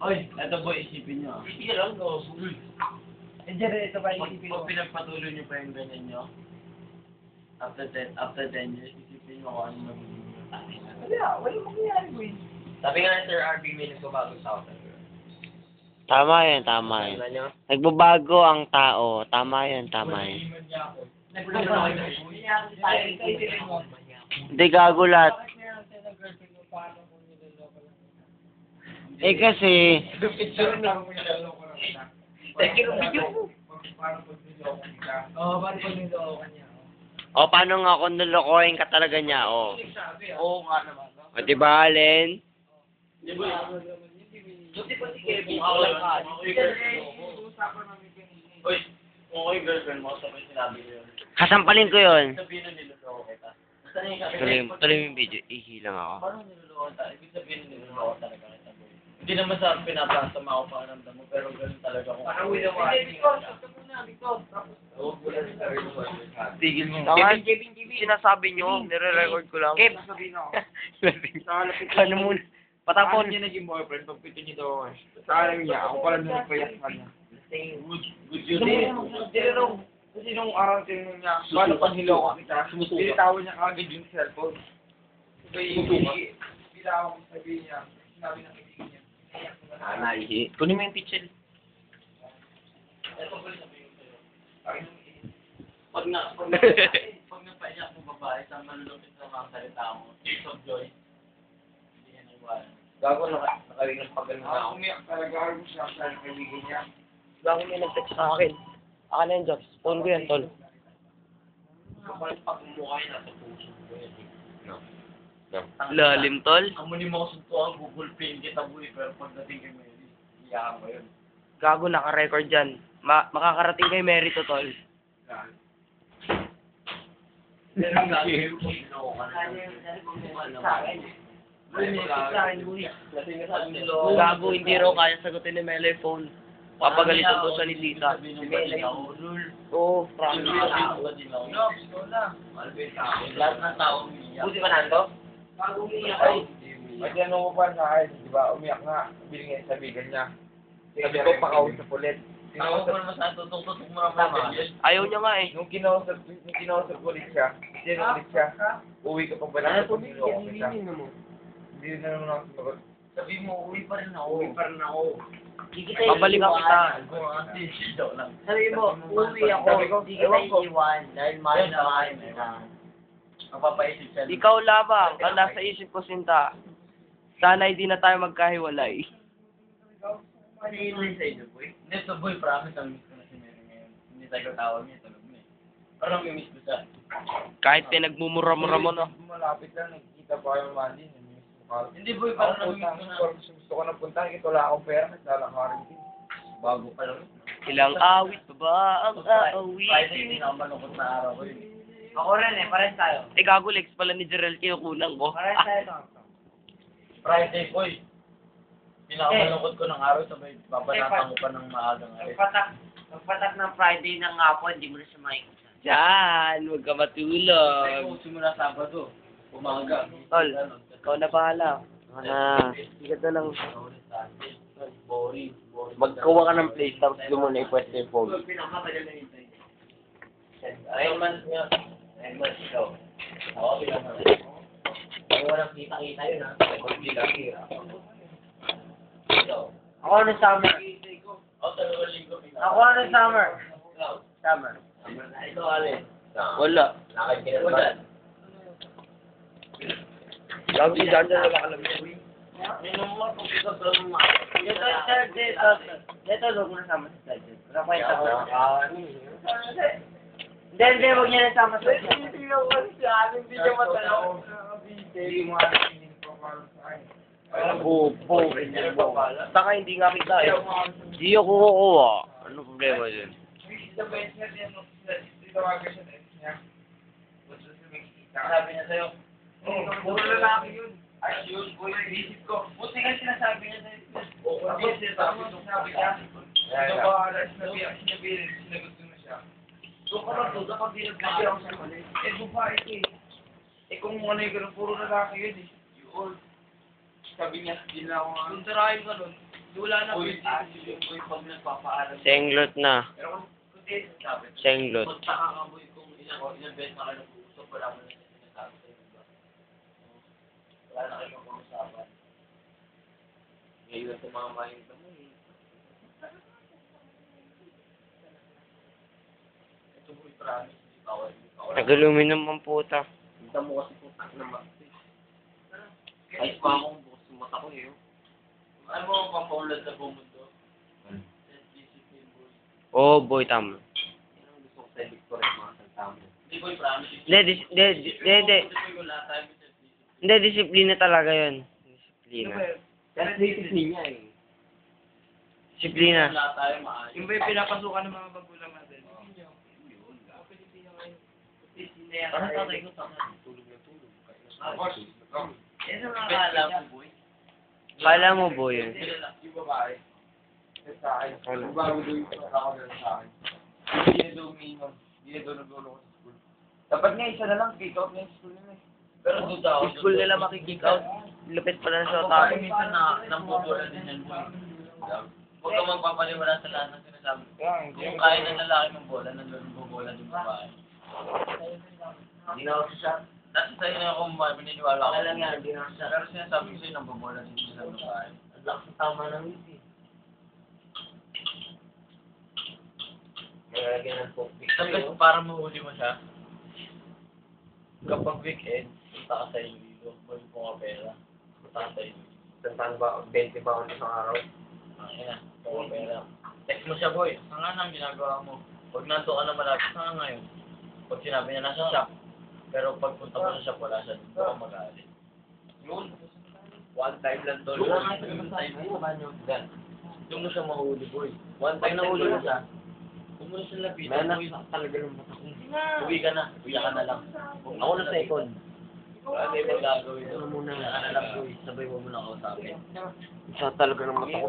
Oy, ito boy, isipin nyo. Sige lang, go. Eh, Jerry, ito ba isipin mo? Pag pinagpatuloy nyo pa yung ganyan nyo, after 10 years, isipin nyo kung ano magiging yung tayo. Wala mangyayari, boy. Sabi nga ni Sir RB, may nagbabago sa ako. Tama yun, tama yun. Nagbabago ang tao. Tama yun, tama yun. Hindi gago lahat. Eh kasi, o paano nga kung nulokohin ka talaga niya, o. Oo nga naman. O diba, Len? Di ba? Buti pa si Kevin, ako lang ka. Uy, kung ako yung girlfriend mo, sabay sinabi niyo yun. Kasampalin ko yun. Sabihin na niloloko kita. Basta na Tuloy mo yung video. Ihilang ako. Paano niloloko tayo? Ibig sabihin niloloko talaga kita. Hindi naman sa pinapasama ako pakiramdam mo, pero ganun talaga kung ako. Tigil mo. Kevin, sinasabi nyo, nire-record ko lang. Kev, sabihin ako. Ano muna? Patapon. Niya naging boyfriend, pagpito niyo daw ako. Sa alam niya, ako pala nung nagpayak sa kanya. Good you day. Kasi nung araw tinanong niya, paano pag niloko kita? Binitawan niya kagad yung cellphone. Kaya bitawan ko sabihin niya, sinabi ng kaibigan niya. Kunin mo yung pitchel. Ito ko sabihin sa'yo. Pag napaiyak mo babae sa malulupit sa mga salita mo, tears of joy, hindi yan iwanan. Gago nakarinig pa ganun na ako. Umiyak talaga ako siya sa kaibigan niya. Bago may nag-text sa akin. Akin na yun, Jox. Phone ko yan, tol. Kapag pagmumukha yun, nasa puso mo yan. Lalim, tol. Ang muli mo ko suntuan, gugulpin kita buhay, pero pagdating kay Mary, iyakan mo yun. Gago, naka-record dyan. Makakarating kay Mary to, tol. Pero ang gagawin ko, ginoo ka na. Gago, hindi raw kaya sagutin ni Mela yung phone. Papagalitan ko siya ni Tita. Oo, promise. Lahat ng tao umiiyak. Buti pa nando? Bago umiyak ako. May tinanong mo pa sa akin, di ba? Umiyak nga, bilhin niya sa bigan niya. Sabi ko, pakausap ulit. Ako mo naman saan tutok-tutok mo naman. Ayaw niya nga eh. Nung kinausap ko ulit siya, uwi ka pa ba lang sa niloko kita? Hindi na naman ako sumagot. Sabi mo, uwi pa rin ako. Babalikan kita. Sabi mo, uwi ako. Hindi kita iiwan dahil mahal na mahal kita. Mapapaisip siya. Ikaw labang, ang nasa isip ko, Sinta. Sana hindi na tayo magkahiwalay. Ano yun sa inyo, boy? Hindi, so boy, promise, ang miss ko na si Mary ngayon. Hindi tayo tawag niya, tulog niya. Parang may miss ko siya. Kahit pinagmumura-mura mo, no? Malapit lang, nakikita pa kayo mali. Hindi, boy, parang nami-miss ko na. Gusto ko na punta, ito wala akong pera, naglalakarin din. Bago pa lang. Ilang awit pa ba ang Friday, aawit? pinakamalungkot na araw ko yun. Ako rin pares tayo. Eh, gago, Lex pala ni Jerel kinukulang ko. Pares tayo. Friday, boy. Pinakamalungkot ko ng araw, sabay babanatan mo pa ng maagang alis. Pagpatak ng Friday ng hapon, hindi mo na siya makikita. Diyan, huwag ka matulog. Kung simula Sabado, umaga. Tol, ikaw na bahala. Sigat na lang. Boring. Magkawa ka ng place, tapos doon mo na ipwesta yung phone. Ayun man nga. Ayun man ikaw. Ako, pinakaman. Ay, walang kita-kita yun, ha? Kita-kita. Ikaw. Ako na summer. Ako, 2 linggo pinakaman. Ako na summer. Ikaw. Summer. Ito, alin? Wala. Lakad ka na ba? Gago, dyan na wala ka lang. Minum mo, kung ikaw sa mga. Dito, huwag mo na sama sa side. Nakwenta ko. Hindi, huwag niya na sama sa side. Hindi niya matanong. Hindi mo hindi ko para sa akin. Taka, hindi nga kita eh. Hindi ako kukuha. Ano problema dyan? Sabi niya sa'yo, Puro lalaki yun. ay, yun, boy, isip ko. Buti nga sinasabi niya sa'yo. Ako, Sinabi niya. Ito ba, sinagot ko na siya. Doon ka lang doon, kapag di Kasi ako sa mali. Babae ko eh. Kung ano yung ganun, puro lalaki yun eh. Yun. Sabi niya, hindi na ako nga. Kung sarahin ka nun, wala na Uy, pwede. boy, pag nagpapaalam. Senglot na. Pero kung di, sabi. Senglot. Magtaka ka boy kung ilang beses na kayo nag-uusap, wala mo na siya sinasabi sa'yo, diba? Wala na kayong pag-usapan. Ngayon tumama yung ito mo eh. Ito boy, promise, hindi bawal. Nag-aluminum ang puta. Kita mo kasi kung tak na mag-face. Kahit pa akong bukas yung mata ko eh. Ano mo ang papaulad sa bumundo? Self-discipline boy. Oo, boy, tama. Yan ang gusto ko sa Victor at mga salta mo. Hindi boy, promise. Hindi. Wala tayo with self-discipline. Hindi, disiplina talaga yun. Disiplina. Self-discipline niya eh. Disiplina. Wala tayo maayos. Yung ba yung pinapasukan ng mga magulang natin? Parang tatay ko sa akin. Tulog na tulog. Boss, Yan ang akala mo boy. Kala mo, boy, yun. yung babae. Sa akin. Ano? Yung bago doon yung ako na sa akin. Hindi na doon umiinom. Hindi na doon naglolo ko sa school. Dapat nga isa na lang, kick out na yung school nila. Pero doon daw. School nila makikick out. Lupit pala sa Ako tao. kasi minsan na nambobola din yan boy. Huwag ka magpapaliwala sa lahat ng sinasabi. Kung kaya ng lalaki ng bola, nandun ang bobola din babae. Hindi na ako siya. Dati sa'yo na ako maniniwala ako. Wala lang yan, hindi na siya. Pero sinasabi ko sa'yo, nambobola din sa babae. Ang lakas ng tama ng ngiti. Nalagyan ng pokpik. Tapos parang mahuli mo siya. Kapag weekend, punta ka sa Iloilo. Balik mo ka pera. Punta ka sa Iloilo. Tantan ba? 20 ba ako isang araw? Ina, ito pera. Text mo siya, boy. Saan nga nang ginagawa mo? Pag nanto ka na malapit, saan nga ngayon? Pag sinabi niya nasa shop, pero pag punta mo sa shop, wala siya. Doon ka mag-aalit. Yun. One time lang to. Doon mo siya mahuli, boy. One time nahuli mo siya. Huwag mo na siya lapitan. May anak talaga ng mata ko. Uwi ka na. Uwi ka na lang. Ako na second. Ano yung gagawin? Ano muna? Ano lang, boy. Sabay mo muna kausapin. Isa talaga ng mata ko.